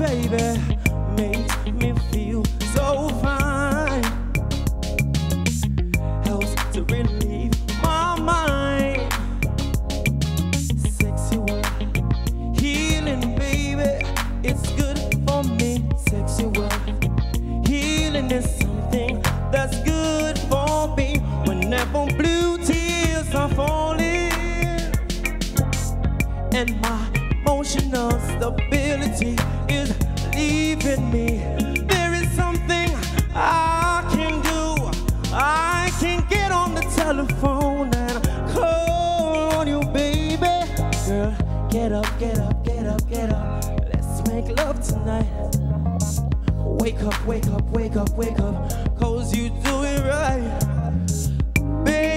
baby, makes me feel so fine. Helps to relieve my mind. Sexual healing, baby, it's good for me. Sexual healing is something that's good for me. Whenever blue tears are falling and my emotional stability is leaving me, there is something I can do. I can get on the telephone and call on you, baby. Girl, get up, get up, get up, get up. Let's make love tonight. Wake up, wake up, wake up, wake up, 'cause you do it right. Baby,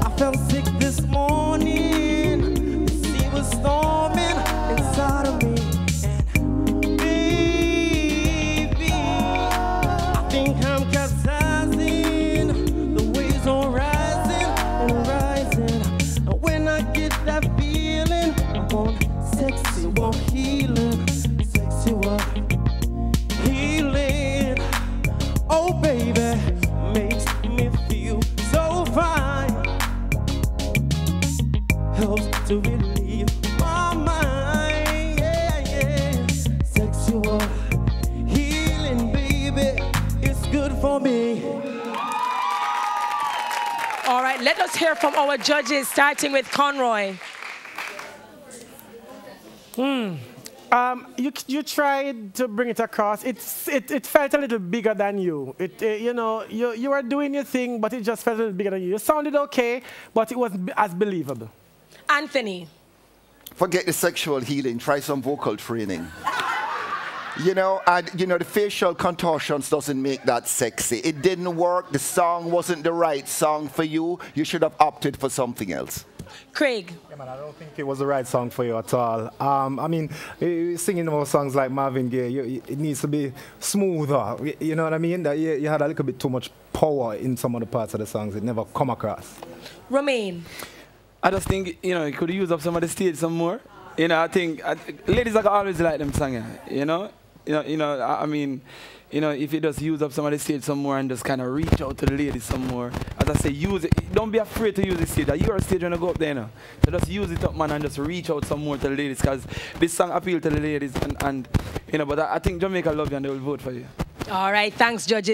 I felt sick this morning. The sea was storming inside of me. And baby, I think I'm capsizing. The waves are rising and rising. And when I get that feeling, I want sexual healing. Sexual healing. Oh baby, makes me feel so fine. Helps to relieve my mind. Yeah, yeah. Sexual healing, baby, it's good for me. All right, let us hear from our judges, starting with Conroy. You tried to bring it across. It felt a little bigger than you. You know, you were doing your thing, but it just felt a little bigger than you. You sounded okay, but it wasn't as believable. Anthony. Forget the sexual healing. Try some vocal training. You know, the facial contortions doesn't make that sexy. It didn't work. The song wasn't the right song for you. You should have opted for something else. Craig. Yeah, man, I don't think it was the right song for you at all. I mean, singing more songs like Marvin Gaye, it needs to be smoother. You know what I mean? That you had a little bit too much power in some of the parts of the songs. It never come across. Romain. I just think, you know, you could use up some of the stage some more. You know, I think ladies are always like them singing, you know? I mean, you know, if you just use up some of the stage some more and just kind of reach out to the ladies some more. As I say, use it. Don't be afraid to use the stage. You're a stage when you go up there, you know. So just use it up, man, and just reach out some more to the ladies, because this song appeals to the ladies. And you know, but I think Jamaica love you and they will vote for you. All right, thanks, judges.